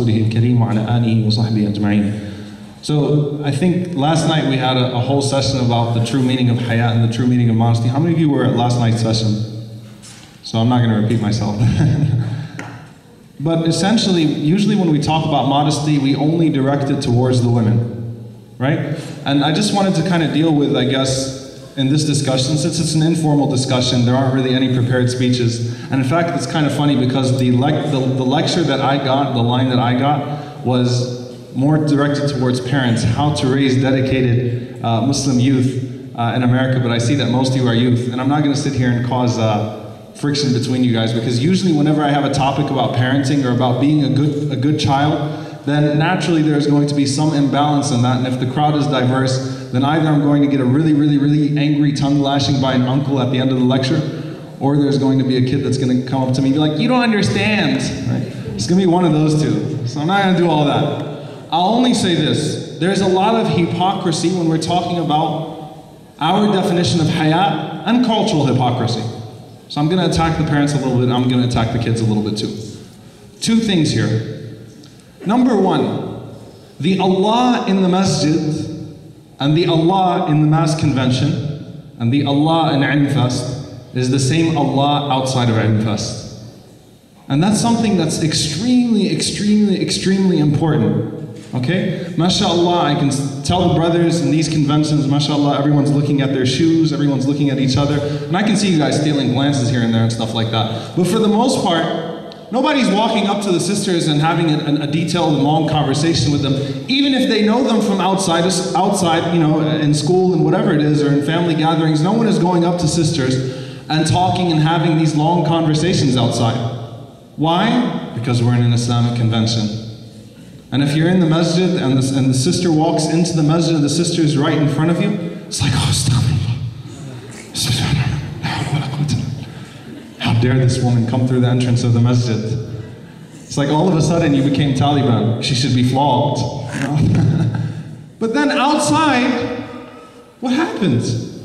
رسوله الكريم وعلى آله وصحبه أجمعين. So I think last night we had a whole session about the true meaning of Haya and the true meaning of modesty. How many of you were at last night's session? So I'm not going to repeat myself. But essentially, usually when we talk about modesty, we only direct it towards the women, right? And I just wanted to kind of deal with, I guess, in this discussion, since it's an informal discussion, there aren't really any prepared speeches. And in fact, it's kind of funny because the lecture that I got, the line that I got, was more directed towards parents, how to raise dedicated Muslim youth in America, but I see that most of you are youth. And I'm not going to sit here and cause friction between you guys, because usually whenever I have a topic about parenting or about being a good child, then naturally there's going to be some imbalance in that, and if the crowd is diverse, then either I'm going to get a really angry tongue lashing by an uncle at the end of the lecture, or there's going to be a kid that's going to come up to me and be like, you don't understand, right? It's going to be one of those two. So I'm not going to do all that. I'll only say this, there's a lot of hypocrisy when we're talking about our definition of Haya and cultural hypocrisy. So I'm going to attack the parents a little bit, I'm going to attack the kids a little bit too. Two things here. Number one, the Allah in the masjid and the Allah in the MAS convention and the Allah in Ilm Fest is the same Allah outside of Ilm Fest. And that's something that's extremely important. Okay? MashaAllah, I can tell the brothers in these conventions, MashaAllah, everyone's looking at their shoes, everyone's looking at each other, and I can see you guys stealing glances here and there and stuff like that. But for the most part, nobody's walking up to the sisters and having a detailed and long conversation with them, even if they know them from outside, you know, in school and whatever it is, or in family gatherings. No one is going up to sisters and talking and having these long conversations outside. Why? Because we're in an Islamic convention. And if you're in the masjid and the sister walks into the masjid and the sister is right in front of you, it's like, oh, astaghfirullah. How dare this woman come through the entrance of the masjid? It's like all of a sudden you became Taliban. She should be flogged. You know? But then outside, what happens?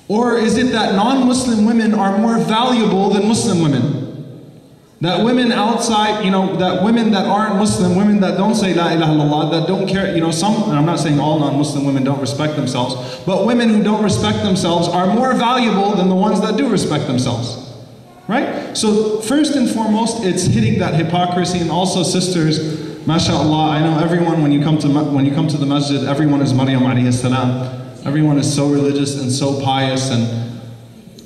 Or is it that non-Muslim women are more valuable than Muslim women? That women outside, you know, that women that aren't Muslim, women that don't say La ilaha illallah, that don't care, you know, some, and I'm not saying all non-Muslim women don't respect themselves, but women who don't respect themselves are more valuable than the ones that do respect themselves. Right? So first and foremost, it's hitting that hypocrisy, and also sisters, mashallah, I know everyone, when you come to the masjid, everyone is Maryam alayhi salam. Everyone is so religious and so pious,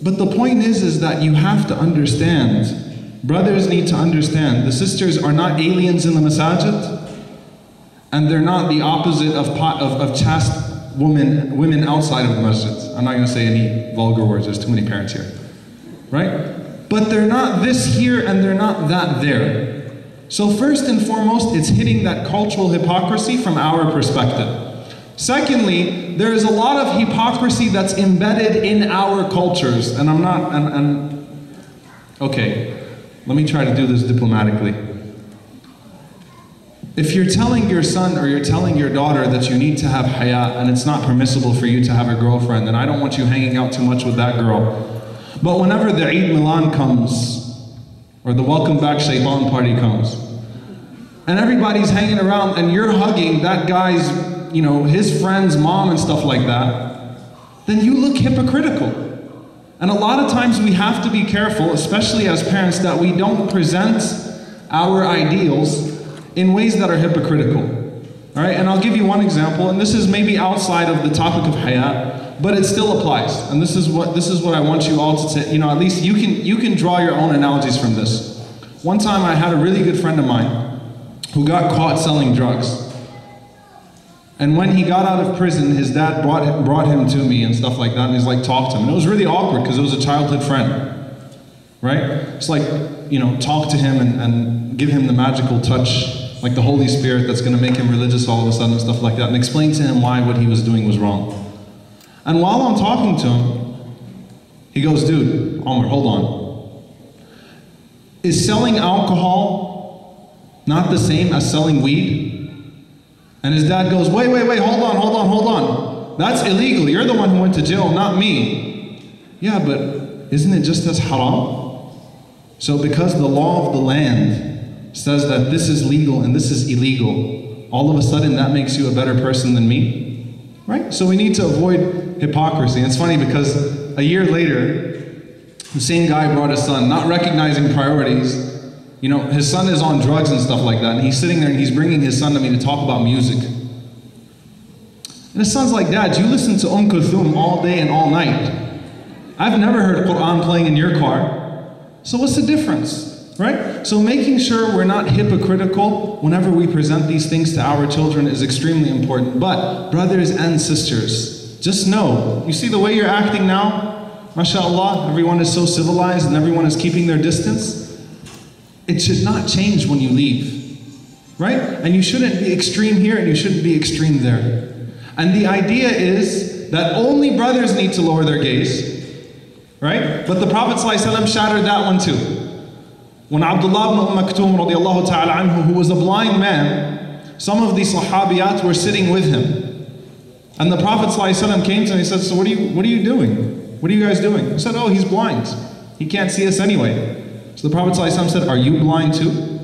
but the point is that you have to understand, brothers need to understand, the sisters are not aliens in the masajid, and they're not the opposite of chaste women outside of the masjid. I'm not going to say any vulgar words, there's too many parents here. Right? But they're not this here and they're not that there. So first and foremost, it's hitting that cultural hypocrisy from our perspective. Secondly, there is a lot of hypocrisy that's embedded in our cultures, and okay, let me try to do this diplomatically. If you're telling your son or you're telling your daughter that you need to have Haya and it's not permissible for you to have a girlfriend, then I don't want you hanging out too much with that girl. But whenever the Eid Milan comes, or the Welcome Back Shaitan party comes, and everybody's hanging around and you're hugging that guy's, you know, his friend's mom and stuff like that, then you look hypocritical. And a lot of times we have to be careful, especially as parents, that we don't present our ideals in ways that are hypocritical. All right, and I'll give you one example, and this is maybe outside of the topic of Haya, but it still applies. And this is what I want you all to say. You know, at least you can draw your own analogies from this. One time I had a really good friend of mine who got caught selling drugs. And when he got out of prison, his dad brought him to me and stuff like that, and he's like, talk to him. And it was really awkward because it was a childhood friend, right? It's like, you know, talk to him and give him the magical touch, like the Holy Spirit that's going to make him religious all of a sudden and stuff like that, and explain to him why what he was doing was wrong. And while I'm talking to him, he goes, dude, Omar, hold on. Is selling alcohol not the same as selling weed? And his dad goes, wait, hold on. That's illegal. You're the one who went to jail, not me. Yeah, but isn't it just as haram? So because the law of the land says that this is legal and this is illegal, all of a sudden that makes you a better person than me? Right? So we need to avoid hypocrisy. And it's funny because a year later, the same guy brought his son, not recognizing priorities. You know, his son is on drugs and stuff like that, and he's sitting there and he's bringing his son to me to talk about music. And his son's like, Dad, you listen to Kulthum all day and all night. I've never heard Quran playing in your car. So what's the difference, right? So making sure we're not hypocritical whenever we present these things to our children is extremely important. But brothers and sisters, just know, you see the way you're acting now, mashallah, everyone is so civilized and everyone is keeping their distance. It should not change when you leave, right? And you shouldn't be extreme here and you shouldn't be extreme there. And the idea is that only brothers need to lower their gaze, right? But the Prophet ﷺ shattered that one too. When Abdullah ibn Maktoum radiallahu ta'ala anhu, who was a blind man, some of the sahabiyat were sitting with him. And the Prophet ﷺ came to him and he said, so what are you doing? What are you guys doing? He said, oh, he's blind. He can't see us anyway. So the Prophet ﷺ said, are you blind too?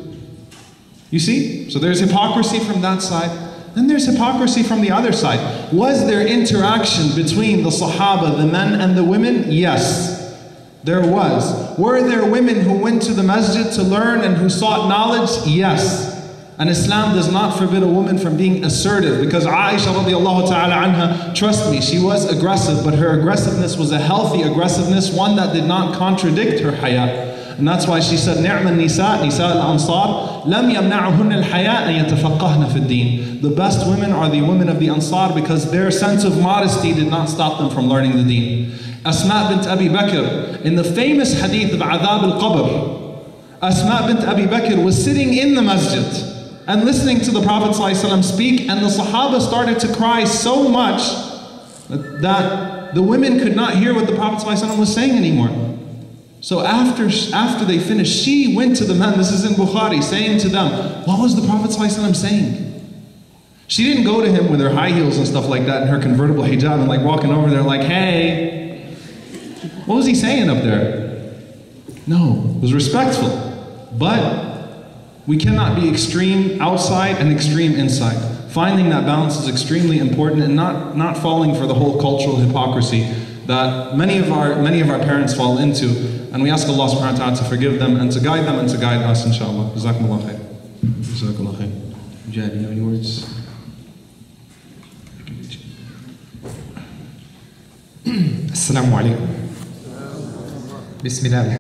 You see? So there's hypocrisy from that side. Then there's hypocrisy from the other side. Was there interaction between the Sahaba, the men and the women? Yes, there was. Were there women who went to the masjid to learn and who sought knowledge? Yes. And Islam does not forbid a woman from being assertive, because Aisha radiallahu ta'ala anha, trust me, she was aggressive, but her aggressiveness was a healthy aggressiveness, one that did not contradict her haya. And that's why she said, نِعْمَ النِّسَاء نِسَاء الْأَنصَارِ لَمْ يَمْنَعُهُنَّ الْحَيَاءَ أَن يَتَفَقَّهْنَ فِي الدِّينِ. The best women are the women of the Ansar because their sense of modesty did not stop them from learning the deen. Asma bint Abi Bakr, in the famous hadith of Adhab al-Qabr, Asma bint Abi Bakr was sitting in the masjid and listening to the Prophet ﷺ speak, and the Sahaba started to cry so much that the women could not hear what the Prophet ﷺ was saying anymore. So after they finished, she went to the men, this is in Bukhari, saying to them, what was the Prophet ﷺ saying? She didn't go to him with her high heels and stuff like that and her convertible hijab and like walking over there like, hey, what was he saying up there? No, it was respectful. But we cannot be extreme outside and extreme inside. Finding that balance is extremely important, and not falling for the whole cultural hypocrisy that many of our parents fall into. And we ask Allah subhanahu wa ta'ala to forgive them and to guide them and to guide us, inshallah. Jazakumullah khair. Jazakumullah khair. Jad, you have any words? Assalamu alaikum. Bismillah.